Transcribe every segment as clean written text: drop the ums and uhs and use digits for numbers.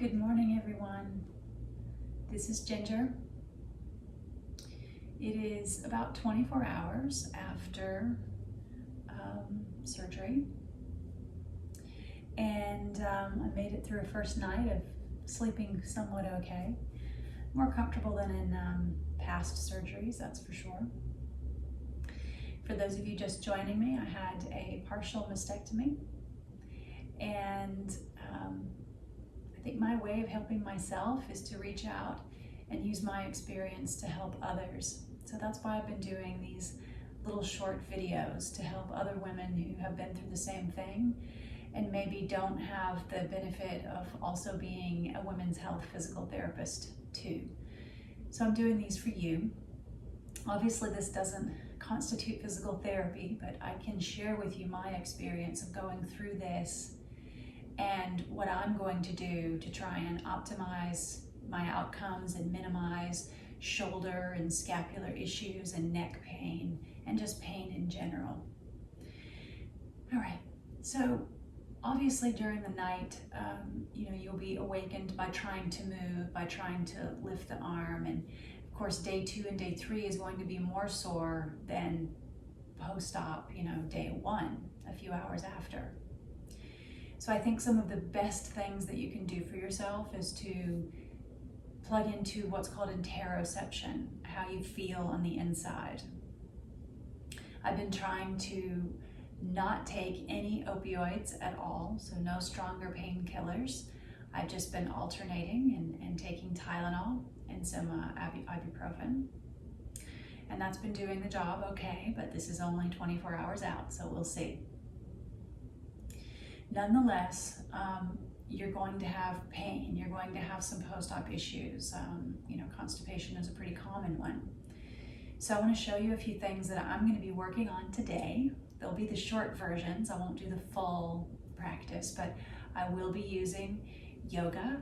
Good morning, everyone. This is Ginger. It is about 24 hours after surgery, and I made it through a first night of sleeping somewhat okay. More comfortable than in past surgeries, that's for sure. For those of you just joining me, I had a partial mastectomy, and I think my way of helping myself is to reach out and use my experience to help others. So that's why I've been doing these little short videos to help other women who have been through the same thing and maybe don't have the benefit of also being a women's health physical therapist too. So I'm doing these for you. Obviously this doesn't constitute physical therapy, but I can share with you my experience of going through this and what I'm going to do to try and optimize my outcomes and minimize shoulder and scapular issues and neck pain and just pain in general. All right, so obviously during the night, you'll be awakened by trying to move, by trying to lift the arm, and of course day 2 and day 3 is going to be more sore than post-op, day 1, a few hours after. So I think some of the best things that you can do for yourself is to plug into what's called interoception, how you feel on the inside. I've been trying to not take any opioids at all, so no stronger painkillers. I've just been alternating and taking Tylenol and some ibuprofen. And that's been doing the job okay, but this is only 24 hours out, so we'll see. Nonetheless, you're going to have pain, you're going to have some post-op issues. Constipation is a pretty common one. So I want to show you a few things that I'm going to be working on today. They'll be the short versions. I won't do the full practice, but I will be using yoga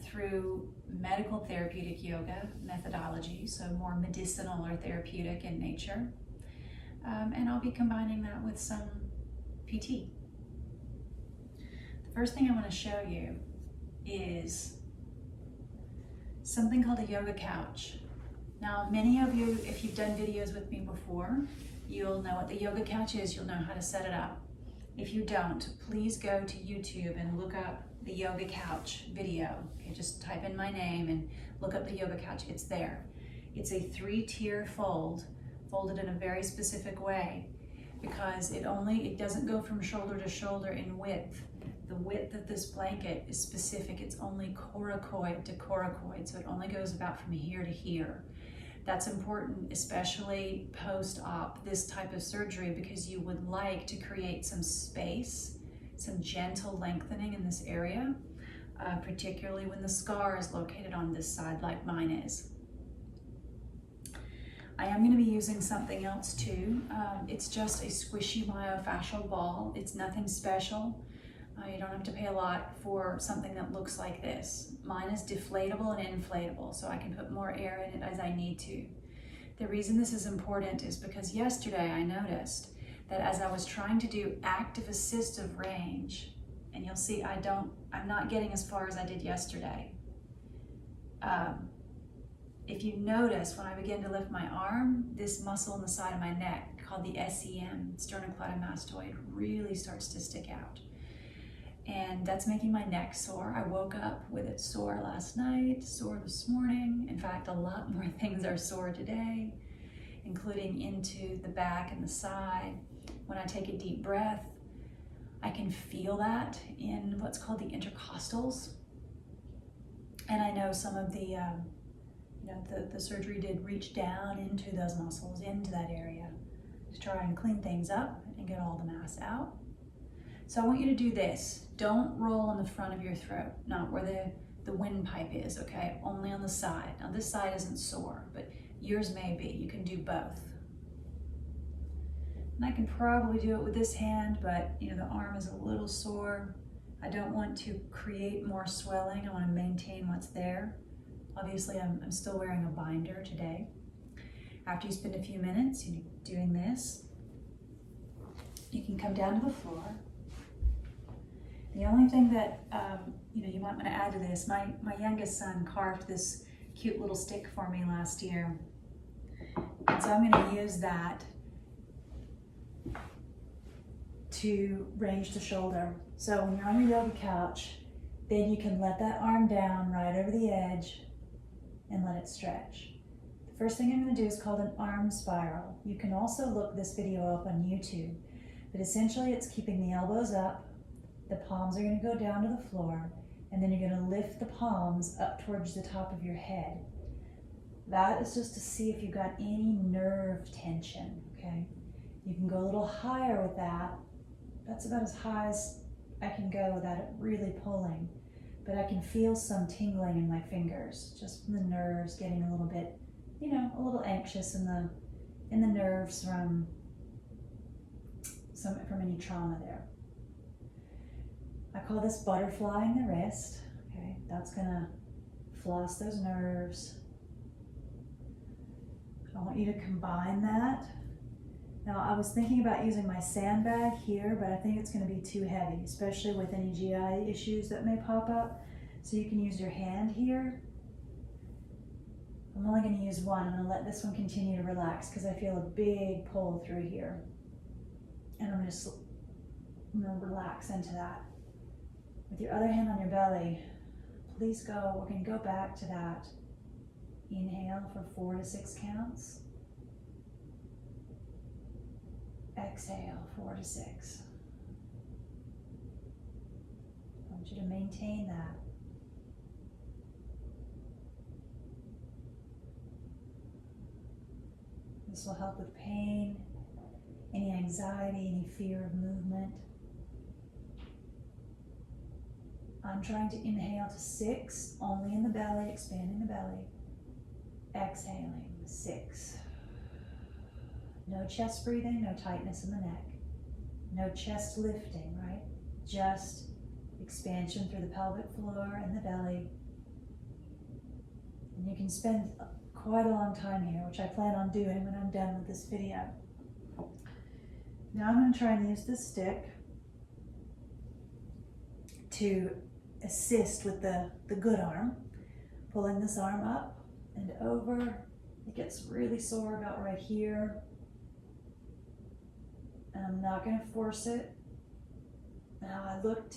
through medical therapeutic yoga methodology, so more medicinal or therapeutic in nature. And I'll be combining that with some PT. First thing I want to show you is something called a yoga couch. Now, many of you, if you've done videos with me before, you'll know what the yoga couch is, you'll know how to set it up. If you don't, please go to YouTube and look up the yoga couch video. Okay, just type in my name and look up the yoga couch, it's there. It's a 3-tier folded in a very specific way because it doesn't go from shoulder to shoulder in width. The width of this blanket is specific. It's only coracoid to coracoid, so it only goes about from here to here. That's important, especially post-op, this type of surgery, because you would like to create some space, some gentle lengthening in this area, particularly when the scar is located on this side like mine is. I am going to be using something else too. It's just a squishy myofascial ball. It's nothing special. You don't have to pay a lot for something that looks like this. Mine is deflatable and inflatable, so I can put more air in it as I need to. The reason this is important is because yesterday I noticed that as I was trying to do active assistive range, and you'll see I'm not getting as far as I did yesterday. If you notice, when I begin to lift my arm, this muscle on the side of my neck, called the SEM, sternocleidomastoid, really starts to stick out. And that's making my neck sore. I woke up with it sore last night, sore this morning. In fact, a lot more things are sore today, including into the back and the side. When I take a deep breath, I can feel that in what's called the intercostals. And I know some of the surgery did reach down into those muscles, into that area, to try and clean things up and get all the mass out. So I want you to do this. Don't roll on the front of your throat, not where the windpipe is, okay? Only on the side. Now this side isn't sore, but yours may be. You can do both. And I can probably do it with this hand, but the arm is a little sore. I don't want to create more swelling. I want to maintain what's there. Obviously, I'm still wearing a binder today. After you spend a few minutes doing this, you can come down to the floor. The only thing that you might want to add to this, my youngest son carved this cute little stick for me last year. And so I'm going to use that to range the shoulder. So when you're on your yoga couch, then you can let that arm down right over the edge and let it stretch. The first thing I'm going to do is called an arm spiral. You can also look this video up on YouTube, but essentially it's keeping the elbows up, the palms are going to go down to the floor, and then you're going to lift the palms up towards the top of your head. That is just to see if you've got any nerve tension, okay? You can go a little higher with that. That's about as high as I can go without it really pulling. But I can feel some tingling in my fingers, just from the nerves getting a little bit, a little anxious in the nerves from any trauma there. I call this butterflying the wrist, okay? That's gonna floss those nerves. I want you to combine that. Now, I was thinking about using my sandbag here, but I think it's going to be too heavy, especially with any GI issues that may pop up. So you can use your hand here. I'm only going to use one. I'm going to let this one continue to relax because I feel a big pull through here. And I'm going to relax into that. With your other hand on your belly, please go. We're going to go back to that. Inhale for 4 to 6 counts. Exhale, 4 to 6. I want you to maintain that. This will help with pain, any anxiety, any fear of movement. I'm trying to inhale to 6, only in the belly, expanding the belly. Exhaling, 6. No chest breathing, no tightness in the neck. No chest lifting, right? Just expansion through the pelvic floor and the belly. And you can spend quite a long time here, which I plan on doing when I'm done with this video. Now I'm going to try and use this stick to assist with the good arm. Pulling this arm up and over. It gets really sore about right here. And I'm not going to force it. Now I looked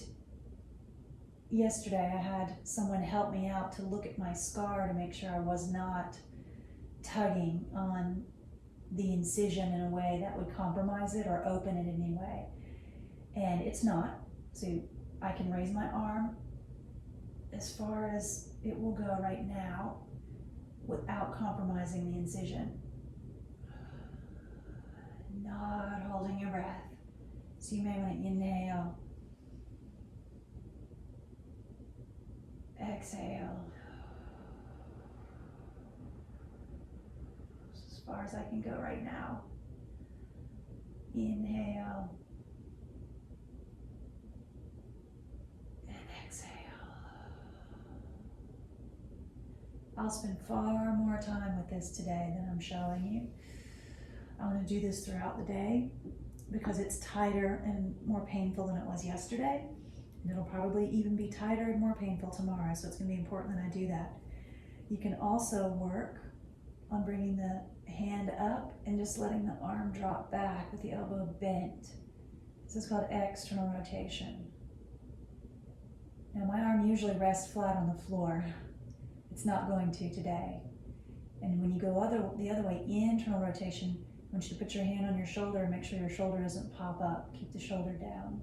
yesterday, I had someone help me out to look at my scar to make sure I was not tugging on the incision in a way that would compromise it or open it in any way. And it's not. So I can raise my arm as far as it will go right now without compromising the incision. Not holding your breath. So you may want to inhale, exhale. As far as I can go right now. Inhale and exhale. I'll spend far more time with this today than I'm showing you. I'm going to do this throughout the day because it's tighter and more painful than it was yesterday. And it'll probably even be tighter and more painful tomorrow, so it's going to be important that I do that. You can also work on bringing the hand up and just letting the arm drop back with the elbow bent. This is called external rotation. Now my arm usually rests flat on the floor. It's not going to today. And when you go the other way, internal rotation, I want you to put your hand on your shoulder and make sure your shoulder doesn't pop up. Keep the shoulder down.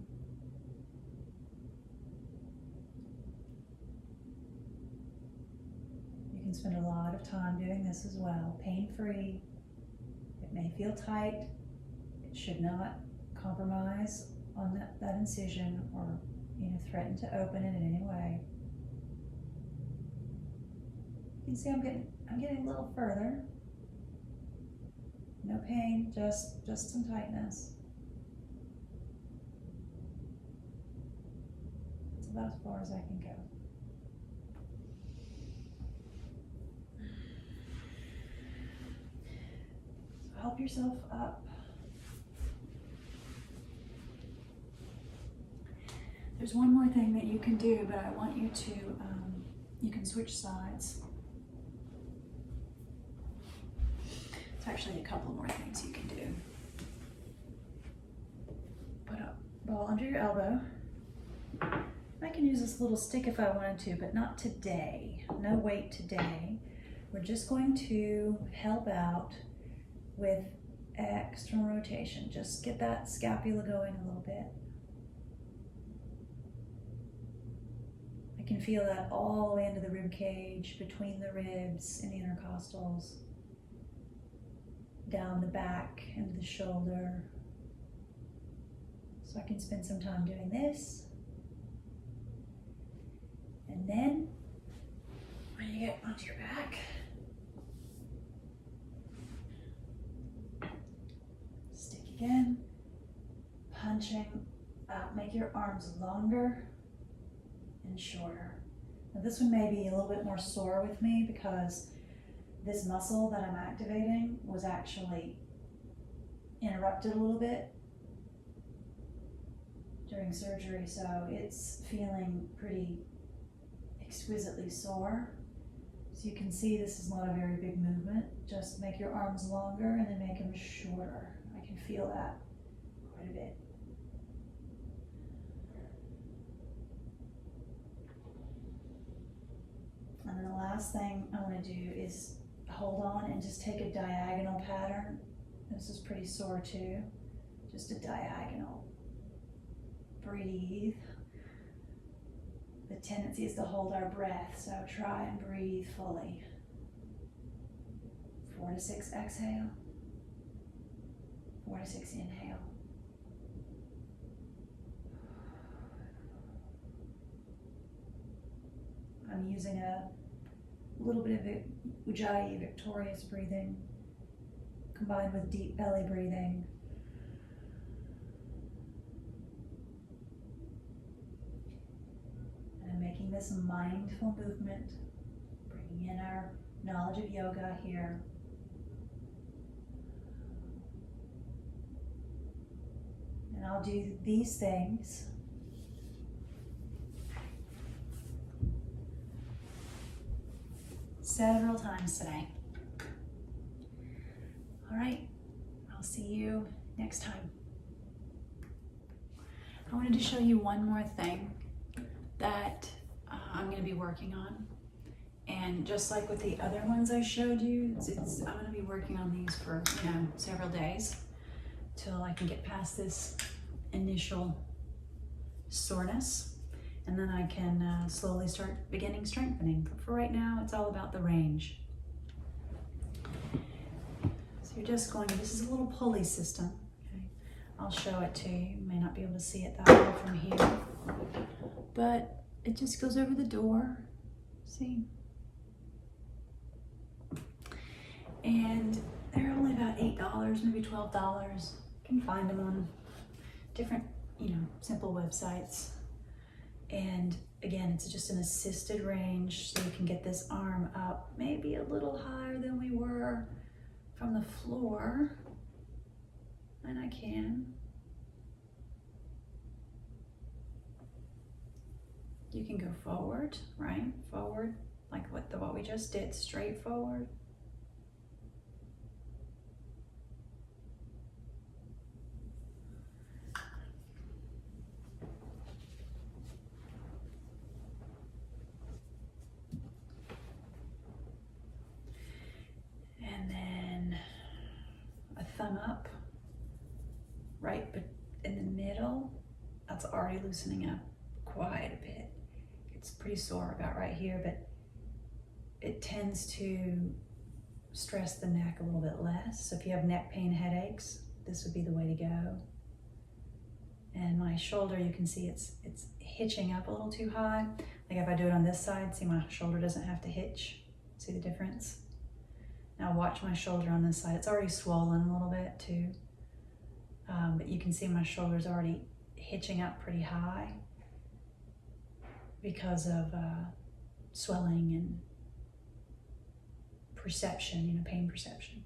You can spend a lot of time doing this as well, pain-free. It may feel tight. It should not compromise on that incision or threaten to open it in any way. You can see I'm getting a little further. No pain, just some tightness. It's about as far as I can go. So help yourself up. There's one more thing that you can do, but I want you to, you can switch sides. It's actually a couple more things you can do. Put a ball under your elbow. I can use this little stick if I wanted to, but not today. No weight today. We're just going to help out with external rotation. Just get that scapula going a little bit. I can feel that all the way into the rib cage, between the ribs and the intercostals, down the back, into the shoulder. So I can spend some time doing this. And then, when you get onto your back, stick again, punching up. Make your arms longer and shorter. Now this one may be a little bit more sore with me because this muscle that I'm activating was actually interrupted a little bit during surgery, so it's feeling pretty exquisitely sore. So you can see this is not a very big movement. Just make your arms longer and then make them shorter. I can feel that quite a bit. And then the last thing I want to do is hold on and just take a diagonal pattern. This is pretty sore too. Just a diagonal. Breathe. The tendency is to hold our breath, so try and breathe fully. 4 to 6 exhale. 4 to 6 inhale. I'm using a little bit of Ujjayi, victorious breathing, combined with deep belly breathing. And I'm making this a mindful movement, bringing in our knowledge of yoga here. And I'll do these things several times today. All right, I'll see you next time. I wanted to show you one more thing that I'm going to be working on. And just like with the other ones I showed you, I'm going to be working on these for several days till I can get past this initial soreness. And then I can slowly start beginning strengthening. But for right now, it's all about the range. So you're just going to, this is a little pulley system. Okay? I'll show it to you. You may not be able to see it that well from here. But it just goes over the door. See? And they're only about $8, maybe $12. You can find them on different, simple websites. And again, it's just an assisted range, so you can get this arm up maybe a little higher than we were from the floor. And I can. You can go forward, right? Forward, like what we just did, straight forward. Thumb up, right, but in the middle, that's already loosening up quite a bit. It's pretty sore about right here, but it tends to stress the neck a little bit less. So if you have neck pain, headaches, this would be the way to go. And my shoulder, you can see it's hitching up a little too high. Like if I do it on this side, see my shoulder doesn't have to hitch. See the difference? Now watch my shoulder on this side. It's already swollen a little bit too. But you can see my shoulder's already hitching up pretty high because of swelling and perception, pain perception.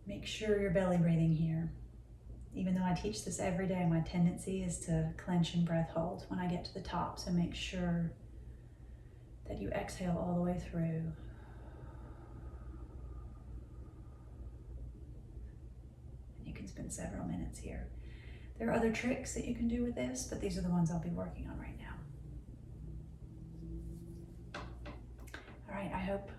Make sure you're belly breathing here. Even though I teach this every day, my tendency is to clench and breath hold when I get to the top. So make sure that you exhale all the way through. And you can spend several minutes here. There are other tricks that you can do with this, but these are the ones I'll be working on right now. All right, I hope